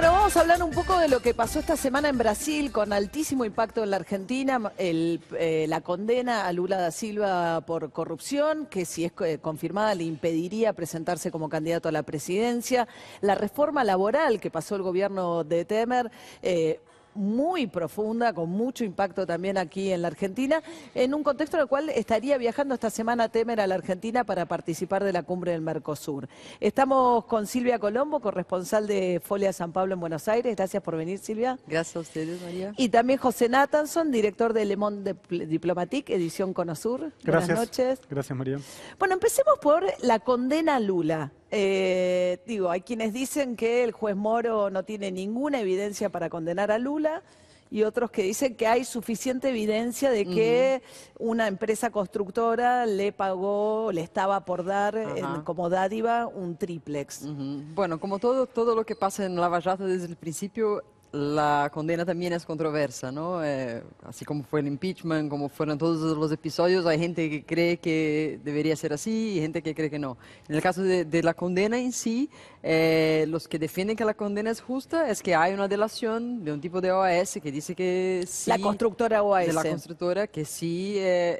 Bueno, vamos a hablar un poco de lo que pasó esta semana en Brasil con altísimo impacto en la Argentina, la condena a Lula da Silva por corrupción, que si es confirmada le impediría presentarse como candidato a la presidencia, la reforma laboral que pasó el gobierno de Temer, muy profunda, con mucho impacto también aquí en la Argentina, en un contexto en el cual estaría viajando esta semana Temer a la Argentina para participar de la cumbre del Mercosur. Estamos con Silvia Colombo, corresponsal de Folia San Pablo en Buenos Aires. Gracias por venir, Silvia. Gracias a ustedes, María. Y también José Nathanson, director de Le Monde Diplomatique, edición Conosur. Gracias. Buenas noches. Gracias, María. Bueno, empecemos por la condena a Lula. Hay quienes dicen que el juez Moro no tiene ninguna evidencia para condenar a Lula y otros que dicen que hay suficiente evidencia de que una empresa constructora le pagó, le estaba por dar como dádiva un triplex. Bueno, como todo lo que pasa en Lava Jato desde el principio, la condena también es controversa, ¿no? Así como fue el impeachment, como fueron todos los episodios, hay gente que cree que debería ser así y gente que cree que no. En el caso de la condena en sí, los que defienden que la condena es justa es que hay una delación de un tipo de OAS que dice que sí... La constructora OAS. De la constructora, que sí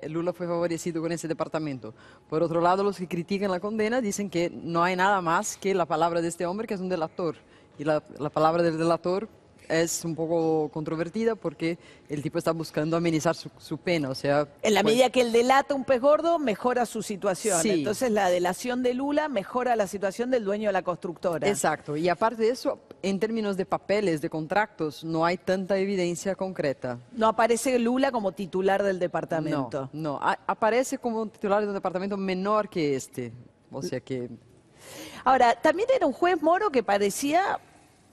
Lula fue favorecido con ese departamento. Por otro lado, los que critican la condena dicen que no hay nada más que la palabra de este hombre, que es un delator. Y la palabra del delator es un poco controvertida porque el tipo está buscando amenizar su pena, o sea... En la medida que él delata un pez gordo, mejora su situación. Sí. Entonces la delación de Lula mejora la situación del dueño de la constructora. Exacto, y aparte de eso, en términos de papeles, de contratos, no hay tanta evidencia concreta. No aparece Lula como titular del departamento. No, aparece como titular de un departamento menor que este, o sea que... Ahora, también era un juez Moro que parecía,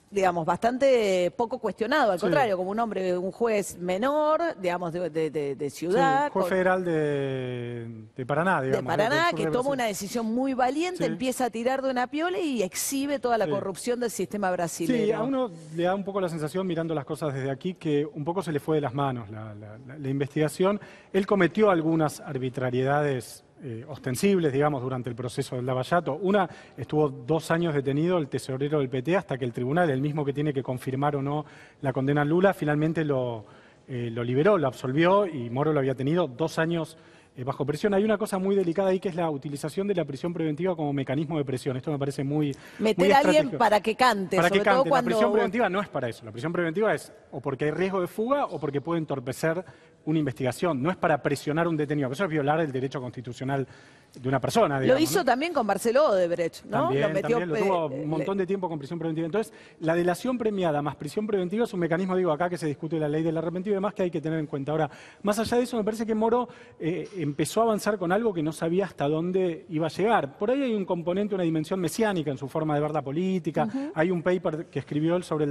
digamos, bastante poco cuestionado, al contrario, como un juez menor, digamos, de ciudad. Sí, juez federal de Paraná, digamos. De Paraná, que toma Brasil. una decisión muy valiente, empieza a tirar de una piola y exhibe toda la corrupción del sistema brasileño. Sí, a uno le da un poco la sensación, mirando las cosas desde aquí, que un poco se le fue de las manos la investigación. Él cometió algunas arbitrariedades ostensibles, digamos, durante el proceso del Lava Jato. Una, estuvo 2 años detenido el tesorero del PT hasta que el tribunal, el mismo que tiene que confirmar o no la condena a Lula, finalmente lo liberó, lo absolvió y Moro lo había tenido 2 años bajo presión. Hay una cosa muy delicada ahí que es la utilización de la prisión preventiva como mecanismo de presión. Esto me parece muy meter a alguien para que cante, para sobre que cante. todo cuando... La prisión preventiva no es para eso. La prisión preventiva es o porque hay riesgo de fuga o porque puede entorpecer una investigación. No es para presionar a un detenido. Eso es violar el derecho constitucional de una persona, digamos, Lo hizo también con Marcelo Odebrecht, ¿no? También lo tuvo un montón de tiempo con prisión preventiva. Entonces, la delación premiada más prisión preventiva es un mecanismo, digo, acá que se discute la ley del arrepentido y demás, que hay que tener en cuenta. Ahora, más allá de eso, me parece que Moro empezó a avanzar con algo que no sabía hasta dónde iba a llegar. Por ahí hay un componente, una dimensión mesiánica en su forma de ver la política. Hay un paper que escribió él sobre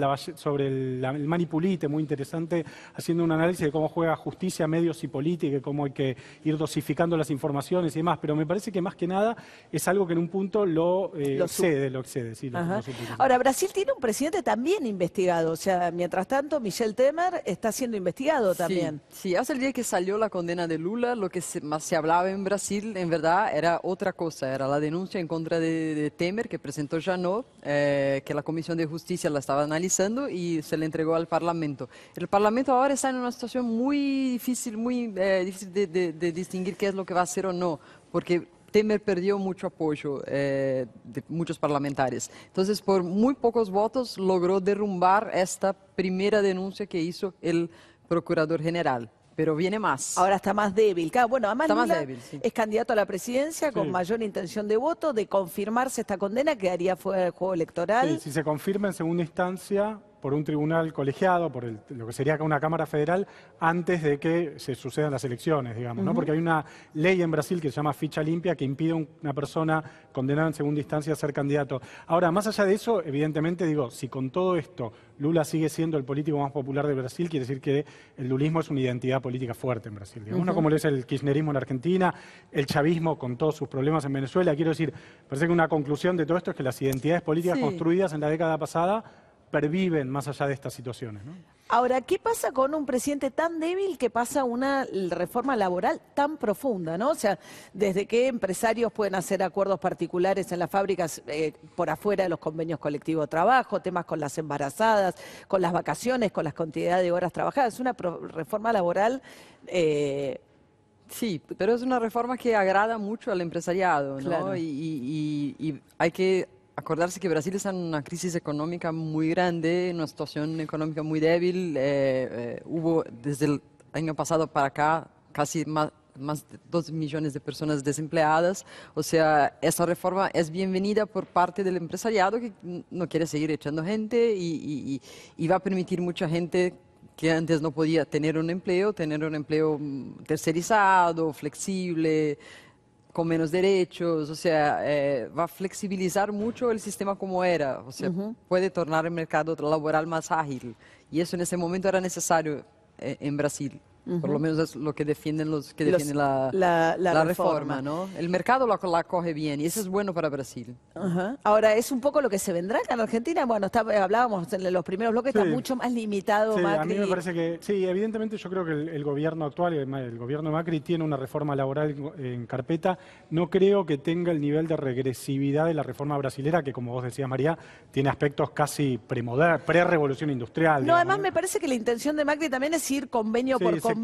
el manipulite, muy interesante, haciendo un análisis de cómo juega justicia, medios y política, y cómo hay que ir dosificando las informaciones y demás. Pero me parece que más que nada es algo que en un punto lo excede. Sí, lo Ahora, Brasil tiene un presidente también investigado. O sea, mientras tanto, Michel Temer está siendo investigado también. Sí, hasta el día que salió la condena de Lula, lo que más se hablaba en Brasil, en verdad, era otra cosa. Era la denuncia en contra de Temer, que presentó Janot, que la Comisión de Justicia la estaba analizando y se le entregó al Parlamento. El Parlamento ahora está en una situación muy difícil de distinguir qué es lo que va a hacer o no, porque Temer perdió mucho apoyo de muchos parlamentarios. Entonces, por muy pocos votos, logró derrumbar esta primera denuncia que hizo el Procurador General. Pero viene más. Ahora está más débil. Claro, bueno, además Lula sí. es candidato a la presidencia con mayor intención de voto. De confirmarse esta condena, quedaría fuera del juego electoral. Sí, si se confirma en segunda instancia por un tribunal colegiado, por lo que sería una Cámara Federal, antes de que se sucedan las elecciones, digamos, ¿no? Porque hay una ley en Brasil que se llama ficha limpia que impide a una persona condenada en segunda instancia a ser candidato. Ahora, más allá de eso, evidentemente, digo, si con todo esto Lula sigue siendo el político más popular de Brasil, quiere decir que el lulismo es una identidad política fuerte en Brasil. Digamos, no como lo es el kirchnerismo en Argentina, el chavismo con todos sus problemas en Venezuela. Quiero decir, parece que una conclusión de todo esto es que las identidades políticas construidas en la década pasada perviven más allá de estas situaciones, ¿no? Ahora, ¿qué pasa con un presidente tan débil que pasa una reforma laboral tan profunda, ¿no? O sea, desde que empresarios pueden hacer acuerdos particulares en las fábricas por afuera de los convenios colectivos de trabajo, temas con las embarazadas, con las vacaciones, con las cantidades de horas trabajadas. Es una reforma laboral. Sí, pero es una reforma que agrada mucho al empresariado, ¿no? Claro. Y hay que acordarse que Brasil está en una crisis económica muy grande, en una situación económica muy débil. Hubo desde el año pasado para acá casi más de 2 millones de personas desempleadas. O sea, esa reforma es bienvenida por parte del empresariado que no quiere seguir echando gente y va a permitir mucha gente que antes no podía tener un empleo tercerizado, flexible, con menos derechos, o sea, va a flexibilizar mucho el sistema como era, o sea, puede tornar el mercado laboral más ágil, y eso en ese momento era necesario en Brasil. Por lo menos es lo que defienden los que defienden la reforma, ¿no? El mercado la coge bien y eso es bueno para Brasil. Ahora, es un poco lo que se vendrá acá en Argentina. Bueno, hablábamos en los primeros bloques, Sí. está mucho más limitado Sí, Macri. a mí me parece que, sí, evidentemente yo creo que el gobierno actual, el gobierno de Macri tiene una reforma laboral en carpeta. No creo que tenga el nivel de regresividad de la reforma brasilera, que como vos decías, María, tiene aspectos casi pre-revolución industrial. No, digamos, además ¿no? me parece que la intención de Macri también es ir convenio Sí, por convenio,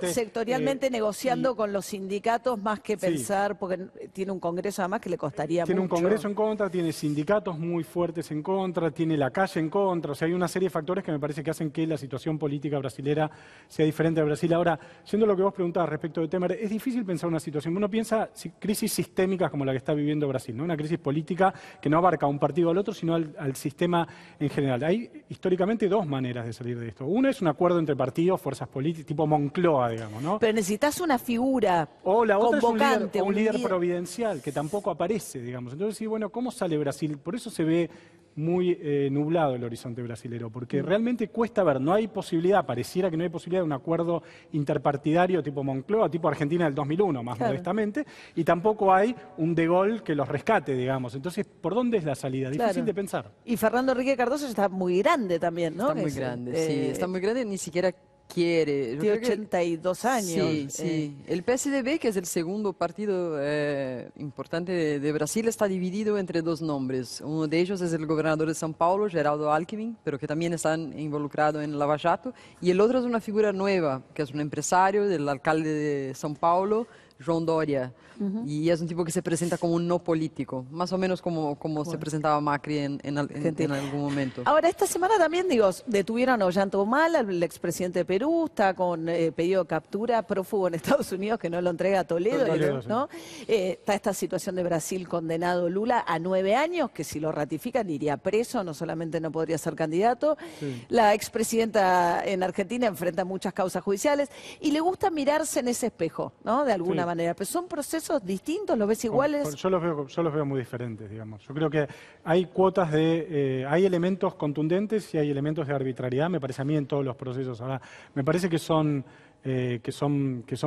sectorialmente, sectorialmente negociando y- con los sindicatos, más que Sí. pensar, porque tiene un congreso además que le costaría Tiene un mucho. Congreso en contra, tiene sindicatos muy fuertes en contra, tiene la calle en contra, o sea, hay una serie de factores que me parece que hacen que la situación política brasilera sea diferente a Brasil. Ahora, yendo a lo que vos preguntabas respecto de Temer, es difícil pensar una situación. Uno piensa crisis sistémicas como la que está viviendo Brasil, ¿no? Una crisis política que no abarca a un partido al otro, sino al sistema en general. Hay históricamente dos maneras de salir de esto. Una es un acuerdo entre partidos, fuerzas políticas, tipo Moncloa, digamos, ¿no? Pero necesitas una figura O la otra convocante, es un líder providencial que tampoco aparece, digamos. Entonces, sí, bueno, ¿cómo sale Brasil? Por eso se ve muy nublado el horizonte brasilero, porque realmente cuesta ver, no hay posibilidad, pareciera que no hay posibilidad de un acuerdo interpartidario tipo Moncloa, tipo Argentina del 2001, más Claro. modestamente, y tampoco hay un De Gaulle que los rescate, digamos. Entonces, ¿por dónde es la salida? Difícil Claro. de pensar. Y Fernando Enrique Cardoso está muy grande también, ¿no? Está muy Es, grande, sí, está muy grande, ni siquiera quiere. Yo tiene creo que- 82 años. Sí, sí. El PSDB, que es el segundo partido importante de Brasil, está dividido entre dos nombres. Uno de ellos es el gobernador de São Paulo, Geraldo Alckmin, pero que también está involucrado en Lava Jato. Y el otro es una figura nueva, que es un empresario del alcalde de São Paulo, João Doria. Y es un tipo que se presenta como un no político, más o menos como se presentaba Macri en algún momento. Ahora, esta semana también, digo, detuvieron a Ollanta Humala, el expresidente de Perú, está con pedido de captura, prófugo en Estados Unidos, que no lo entrega a Toledo, Toledo, ¿no? Está esta situación de Brasil condenado Lula a 9 años, que si lo ratifican iría preso, no solamente no podría ser candidato. Sí. La expresidenta en Argentina enfrenta muchas causas judiciales y le gusta mirarse en ese espejo, ¿no? De alguna Sí. manera. Pero son procesos distintos, ¿los ves iguales? Yo los veo muy diferentes, digamos. Yo creo que hay cuotas hay elementos contundentes y hay elementos de arbitrariedad, me parece a mí, en todos los procesos. Ahora, me parece que son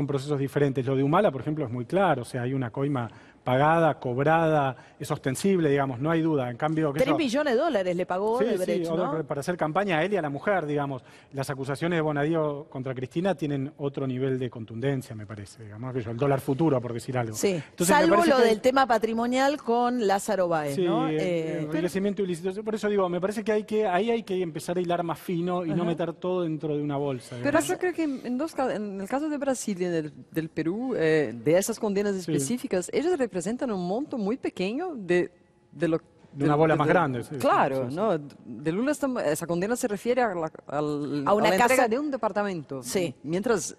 procesos diferentes. Lo de Humala, por ejemplo, es muy claro, o sea, hay una coima pagada, cobrada, es ostensible, digamos, no hay duda. En cambio, 3 millones de dólares le pagó Sí, Odebrecht, sí, ¿no? para hacer campaña a él y a la mujer, digamos. Las acusaciones de Bonadío contra Cristina tienen otro nivel de contundencia, me parece, digamos, el dólar futuro, por decir algo. Sí, Entonces, me salvo parece lo que hay- del tema patrimonial con Lázaro Báez, Sí, ¿no? enriquecimiento ilícito. Por eso digo, me parece que ahí hay que empezar a hilar más fino y no meter todo dentro de una bolsa. Pero yo creo que en el caso de Brasil y del Perú, de esas condenas específicas, ellos representan un monto muy pequeño de lo De una bola más grande. Sí, claro, sí, sí. ¿no? De Lula esa condena se refiere a la una la casa- entrega de un departamento. Sí. Mientras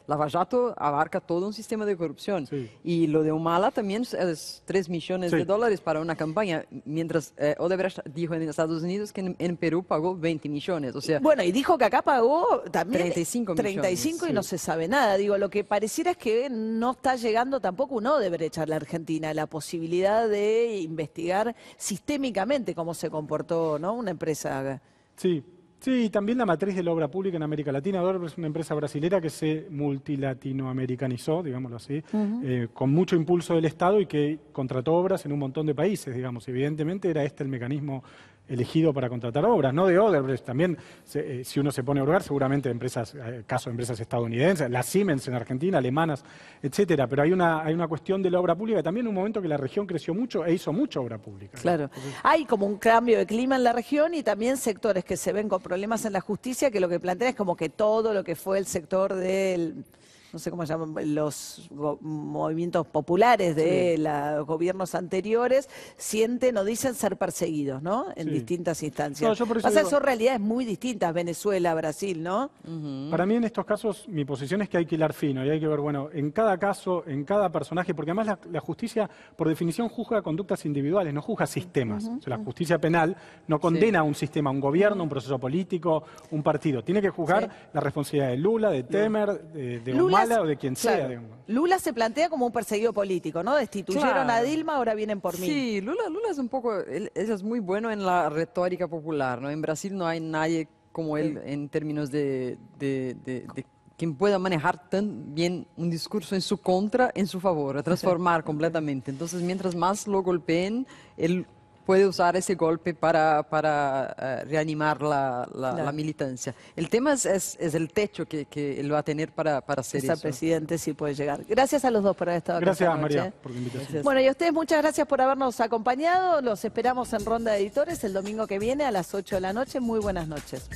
Lava Jato abarca todo un sistema de corrupción. Sí. Y lo de Humala también es 3 millones Sí. de dólares para una campaña. Mientras Odebrecht dijo en Estados Unidos que en Perú pagó 20 millones. O sea, Bueno, y dijo que acá pagó también 35 millones, 35 y sí. no se sabe nada. Digo, lo que pareciera es que no está llegando tampoco un Odebrecht a la Argentina, la posibilidad de investigar sistémicamente cómo se comportó, ¿no? Una empresa. Sí, sí, y también la matriz de la obra pública en América Latina. Odebrecht es una empresa brasilera que se multilatinoamericanizó, digámoslo así, con mucho impulso del Estado y que contrató obras en un montón de países, digamos. Evidentemente era este el mecanismo elegido para contratar obras, no de Odebrecht. También, si uno se pone a hurgar, seguramente empresas, caso de empresas estadounidenses, las Siemens en Argentina, alemanas, etcétera. Pero hay una cuestión de la obra pública, también en un momento que la región creció mucho e hizo mucha obra pública. Claro. Entonces, hay como un cambio de clima en la región y también sectores que se ven con problemas en la justicia, que lo que plantean es como que todo lo que fue el sector del... no sé cómo se llaman, los movimientos populares de los gobiernos anteriores, sienten o dicen ser perseguidos, ¿no? En distintas instancias. No, yo por eso digo, son realidades muy distintas, Venezuela, Brasil, ¿no? Para mí en estos casos mi posición es que hay que hilar fino y hay que ver, bueno, en cada caso, en cada personaje, porque además la justicia por definición juzga conductas individuales, no juzga sistemas. O sea, la justicia penal no condena a un sistema, un gobierno, un proceso político, un partido. Tiene que juzgar la responsabilidad de Lula, de Temer, de Humala, o de quien sea. Digamos. Lula se plantea como un perseguido político, ¿no? Destituyeron a Dilma, ahora vienen por mí. Sí, Lula es un poco, él es muy bueno en la retórica popular, ¿no? En Brasil no hay nadie como él en términos de quien pueda manejar tan bien un discurso en su contra, en su favor, a transformar completamente. Entonces, mientras más lo golpeen, él puede usar ese golpe para reanimar la militancia. El tema es el techo que él va a tener para hacer eso. Presidente sí puede llegar. Gracias a los dos por haber estado aquí. Gracias, María, por la invitación. Bueno, y a ustedes muchas gracias por habernos acompañado. Los esperamos en Ronda de Editores el domingo que viene a las 8 de la noche. Muy buenas noches.